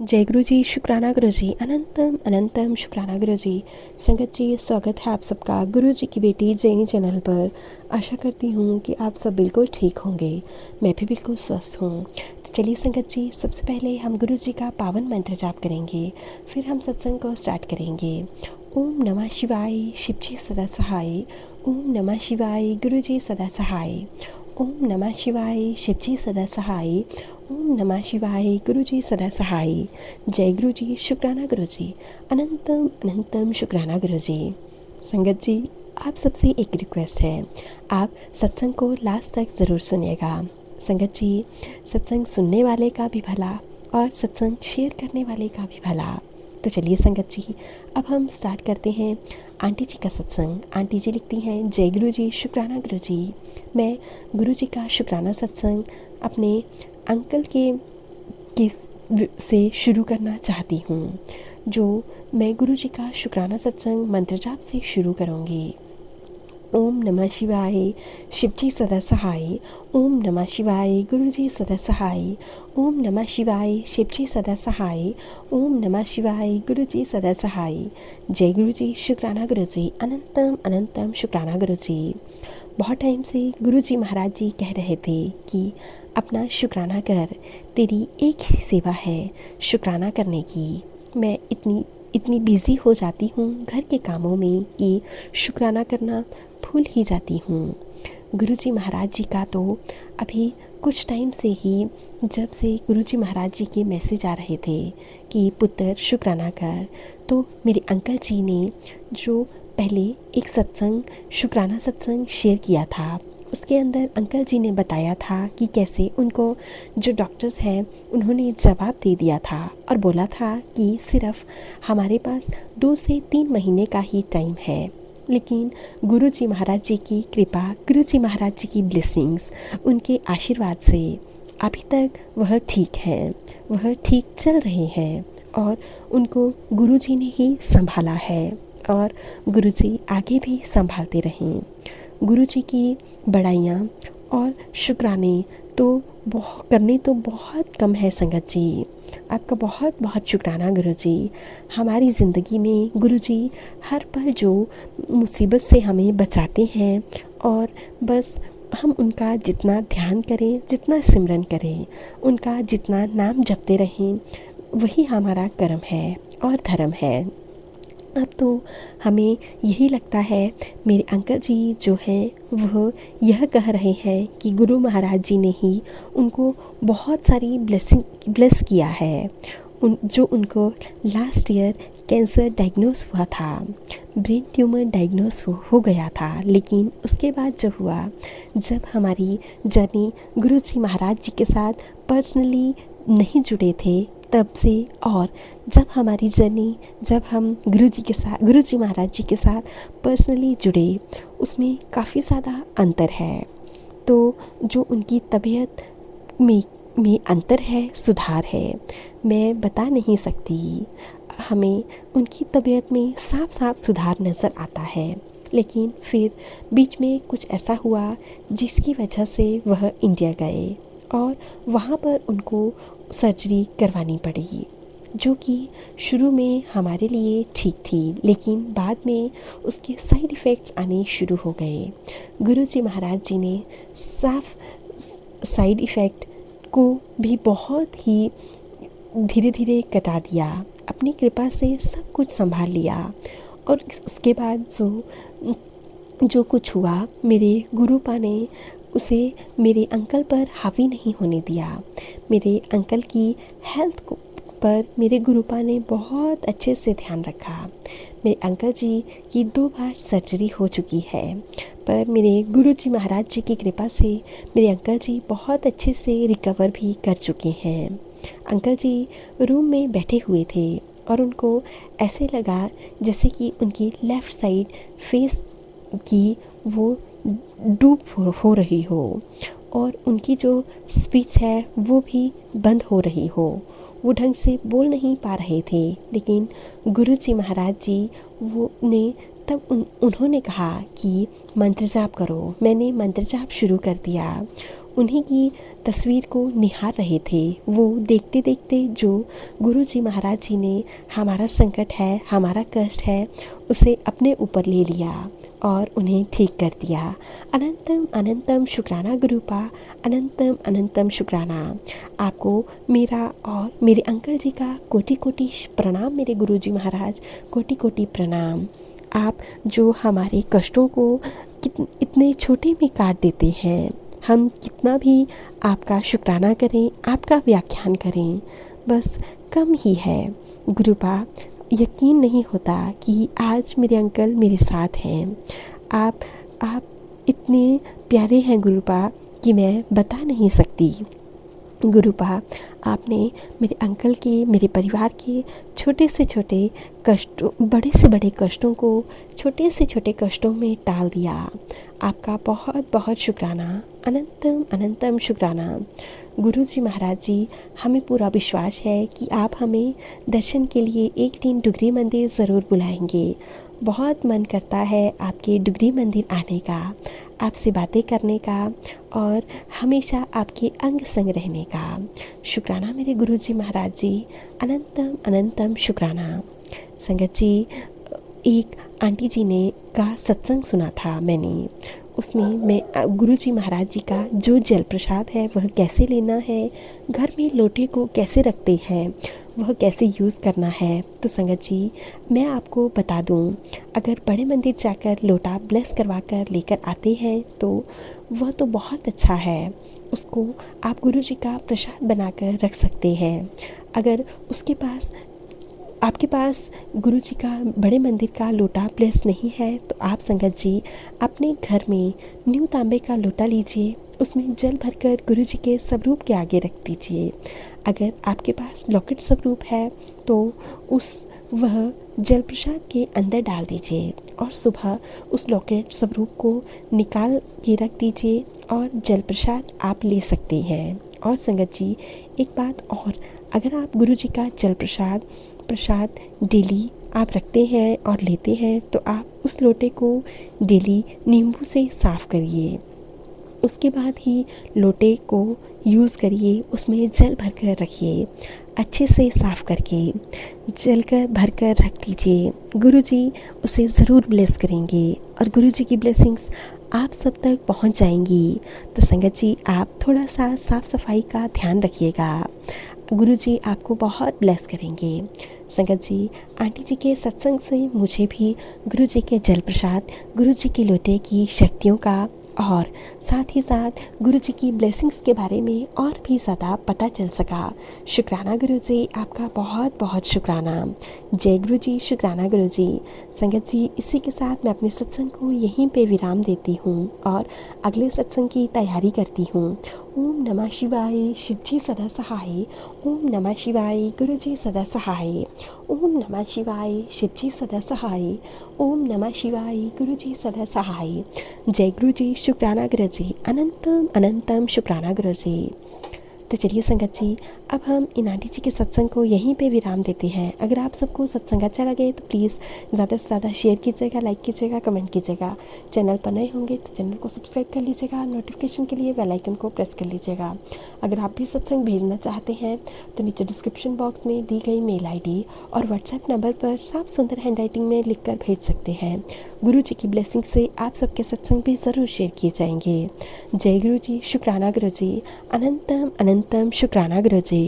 जय गुरु जी, शुक्राना गुरु जी, अनंतम अनंतम शुक्राना गुरु जी। संगत जी, स्वागत है आप सबका गुरु जी की बेटी जैनी चैनल पर। आशा करती हूँ कि आप सब बिल्कुल ठीक होंगे। मैं भी बिल्कुल स्वस्थ हूँ। तो चलिए संगत जी, सबसे पहले हम गुरु जी का पावन मंत्र जाप करेंगे, फिर हम सत्संग को स्टार्ट करेंगे। ओम नमः शिवाय, शिव जी सदा सहाय। ओम नमः शिवाय, गुरु जी सदा सहाय। ओम नमः शिवाय, शिव जी सदा सहाय। ओम नमः शिवाय, गुरु जी सदा सहाय। जय गुरु जी, शुक्राना गुरु जी, अनंतम अनंतम शुक्राना गुरु जी। संगत जी, आप सबसे एक रिक्वेस्ट है, आप सत्संग को लास्ट तक ज़रूर सुनिएगा। संगत जी, सत्संग सुनने वाले का भी भला और सत्संग शेयर करने वाले का भी भला। तो चलिए संगत जी, अब हम स्टार्ट करते हैं आंटी जी का सत्संग। आंटी जी लिखती हैं, जय गुरु जी, शुक्राना गुरु जी। मैं गुरु जी का शुक्राना सत्संग अपने अंकल के से शुरू करना चाहती हूँ, जो मैं गुरु जी का शुक्राना सत्संग मंत्र जाप से शुरू करूँगी। ओम नमः शिवाय, शिव जी सदा सहाय। ओम नमः शिवाय, गुरु जी सदा सहाय। ओम नमः शिवाय, शिव जी सदा सहाय। ओम नमः शिवाय, गुरु जी सदा सहाय। जय गुरु जी, शुक्राना गुरु जी, अनंतम अनंतम शुक्राना गुरु जी। बहुत टाइम से गुरु जी महाराज जी कह रहे थे कि अपना शुक्राना कर, तेरी एक ही सेवा है शुक्राना करने की। मैं इतनी बिज़ी हो जाती हूँ घर के कामों में कि शुक्राना करना भूल ही जाती हूँ। गुरुजी महाराज जी का तो अभी कुछ टाइम से ही, जब से गुरुजी महाराज जी के मैसेज आ रहे थे कि पुत्र शुक्राना कर, तो मेरे अंकल जी ने जो पहले एक सत्संग शुक्राना सत्संग शेयर किया था, उसके अंदर अंकल जी ने बताया था कि कैसे उनको जो डॉक्टर्स हैं उन्होंने जवाब दे दिया था और बोला था कि सिर्फ हमारे पास 2 से 3 महीने का ही टाइम है। लेकिन गुरु जी महाराज जी की कृपा, गुरु जी महाराज जी की ब्लेसिंग्स, उनके आशीर्वाद से अभी तक वह ठीक हैं, वह ठीक चल रहे हैं और उनको गुरु जी ने ही संभाला है और गुरु जी आगे भी संभालते रहें। गुरु जी की बड़ाइयाँ और शुक्राने तो करने तो बहुत कम है संगत जी। आपका बहुत बहुत शुक्राना गुरु जी। हमारी ज़िंदगी में गुरु जी हर पल जो मुसीबत से हमें बचाते हैं और बस हम उनका जितना ध्यान करें, जितना सिमरन करें, उनका जितना नाम जपते रहें, वही हमारा कर्म है और धर्म है। अब तो हमें यही लगता है, मेरे अंकल जी जो हैं वह यह कह रहे हैं कि गुरु महाराज जी ने ही उनको बहुत सारी ब्लेस किया है। उनको लास्ट ईयर कैंसर डायग्नोस हुआ था, ब्रेन ट्यूमर डायग्नोस हो गया था। लेकिन उसके बाद जो हुआ, जब हमारी जर्नी गुरु जी महाराज जी के साथ पर्सनली नहीं जुड़े थे, तब से और जब हमारी जर्नी, जब हम गुरु जी महाराज जी के साथ पर्सनली जुड़े, उसमें काफ़ी ज़्यादा अंतर है। तो जो उनकी तबीयत में अंतर है, सुधार है, मैं बता नहीं सकती। हमें उनकी तबीयत में साफ साफ सुधार नज़र आता है। लेकिन फिर बीच में कुछ ऐसा हुआ जिसकी वजह से वह इंडिया गए और वहाँ पर उनको सर्जरी करवानी पड़ी, जो कि शुरू में हमारे लिए ठीक थी, लेकिन बाद में उसके साइड इफ़ेक्ट्स आने शुरू हो गए। गुरु जी महाराज जी ने साफ साइड इफ़ेक्ट को भी बहुत ही धीरे धीरे कटा दिया, अपनी कृपा से सब कुछ संभाल लिया। और उसके बाद जो कुछ हुआ, मेरे गुरुपा ने उसे मेरे अंकल पर हावी नहीं होने दिया। मेरे अंकल की हेल्थ पर मेरे गुरुपा ने बहुत अच्छे से ध्यान रखा। मेरे अंकल जी की 2 बार सर्जरी हो चुकी है, पर मेरे गुरु जी महाराज जी की कृपा से मेरे अंकल जी बहुत अच्छे से रिकवर भी कर चुके हैं। अंकल जी रूम में बैठे हुए थे और उनको ऐसे लगा जैसे कि उनकी लेफ़्ट साइड फेस की वो डूब हो रही हो और उनकी जो स्पीच है वो भी बंद हो रही हो। वो ढंग से बोल नहीं पा रहे थे। लेकिन गुरु जी महाराज जी उन्होंने कहा कि मंत्र जाप करो। मैंने मंत्र जाप शुरू कर दिया। उन्हीं की तस्वीर को निहार रहे थे। वो देखते देखते जो गुरु जी महाराज जी ने हमारा संकट है, हमारा कष्ट है, उसे अपने ऊपर ले लिया और उन्हें ठीक कर दिया। अनंतम अनंतम शुक्राना गुरुपा, अनंतम अनंतम शुक्राना। आपको मेरा और मेरे अंकल जी का कोटि कोटि प्रणाम। मेरे गुरु जी महाराज, कोटि कोटि प्रणाम। आप जो हमारे कष्टों को इतने छोटे में काट देते हैं, हम कितना भी आपका शुक्राना करें, आपका व्याख्यान करें, बस कम ही है। गुरुपा, यकीन नहीं होता कि आज मेरे अंकल मेरे साथ हैं। आप इतने प्यारे हैं गुरुपा कि मैं बता नहीं सकती। गुरुपा, आपने मेरे अंकल के, मेरे परिवार के छोटे से छोटे कष्टों, बड़े से बड़े कष्टों को छोटे से छोटे कष्टों में टाल दिया। आपका बहुत बहुत शुक्राना, अनंतम अनंतम शुक्राना। गुरु जी महाराज जी, हमें पूरा विश्वास है कि आप हमें दर्शन के लिए एक दिन डुगरी मंदिर ज़रूर बुलाएंगे। बहुत मन करता है आपके डुगरी मंदिर आने का, आपसे बातें करने का और हमेशा आपके अंग संग रहने का। शुक्राना मेरे गुरु जी महाराज जी, अनंतम अनंतम शुक्राना। संगत जी, एक आंटी जी ने का सत्संग सुना था मैंने, उसमें मैं गुरु जी महाराज जी का जो जल प्रसाद है वह कैसे लेना है, घर में लोटे को कैसे रखते हैं, वह कैसे यूज़ करना है। तो संगत जी, मैं आपको बता दूं, अगर बड़े मंदिर जाकर लोटा ब्लेस करवा कर लेकर आते हैं तो वह तो बहुत अच्छा है। उसको आप गुरु जी का प्रसाद बनाकर रख सकते हैं। अगर उसके पास, आपके पास गुरु जी का बड़े मंदिर का लोटा ब्लेस नहीं है तो आप संगत जी अपने घर में न्यू तांबे का लोटा लीजिए, उसमें जल भरकर गुरु जी के स्वरूप के आगे रख दीजिए। अगर आपके पास लॉकेट स्वरूप है तो वह जल प्रसाद के अंदर डाल दीजिए और सुबह उस लॉकेट स्वरूप को निकाल के रख दीजिए और जल प्रसाद आप ले सकते हैं। और संगत जी, एक बात और, अगर आप गुरु जी का जल प्रसाद डेली आप रखते हैं और लेते हैं तो आप उस लोटे को डेली नींबू से साफ़ करिए। उसके बाद ही लोटे को यूज़ करिए, उसमें जल भरकर रखिए, अच्छे से साफ़ करके जल भरकर रख दीजिए। गुरुजी उसे ज़रूर ब्लेस करेंगे और गुरुजी की ब्लेसिंग्स आप सब तक पहुंच जाएंगी। तो संगत जी, आप थोड़ा सा साफ़ सफाई का ध्यान रखिएगा, गुरुजी आपको बहुत ब्लेस करेंगे। संगत जी, आंटी जी के सत्संग से मुझे भी गुरुजी के जल प्रसाद, गुरुजी के लोटे की शक्तियों का और साथ ही साथ गुरुजी की ब्लेसिंग्स के बारे में और भी ज़्यादा पता चल सका। शुक्राना गुरुजी, आपका बहुत बहुत शुक्राना। जय गुरुजी, शुक्राना गुरुजी। संगत जी, इसी के साथ मैं अपने सत्संग को यहीं पे विराम देती हूँ और अगले सत्संग की तैयारी करती हूँ। ओम नमः शिवाय, शिवजी सदा सहाय। ओम नमः शिवाय, गुरुजी सदा सहाय। ओम नमः शिवाय, शिवजी सदा सहाय। ओम नमः शिवाय, गुरुजी सदा सहाय। जय गुरुजी, शुक्राना गुरुजी, अनंतम अनंतम शुक्राना गुरुजी। तो चलिए संगत जी, अब हम इन आंटी जी के सत्संग को यहीं पे विराम देते हैं। अगर आप सबको सत्संग अच्छा लगे तो प्लीज़ ज़्यादा से ज़्यादा शेयर कीजिएगा, लाइक कीजिएगा, कमेंट कीजिएगा। चैनल पर नए होंगे तो चैनल को सब्सक्राइब कर लीजिएगा, नोटिफिकेशन के लिए बेल आइकन को प्रेस कर लीजिएगा। अगर आप भी सत्संग भेजना चाहते हैं तो नीचे डिस्क्रिप्शन बॉक्स में दी गई मेल ID और व्हाट्सएप नंबर पर साफ सुंदर हैंडराइटिंग में लिख कर भेज सकते हैं। गुरु जी की ब्लेसिंग से आप सबके सत्संग भी ज़रूर शेयर किए जाएंगे। जय गुरु जी, शुक्राना गुरु जी, अनंतम अनंतम शुक्राना गुरु जी।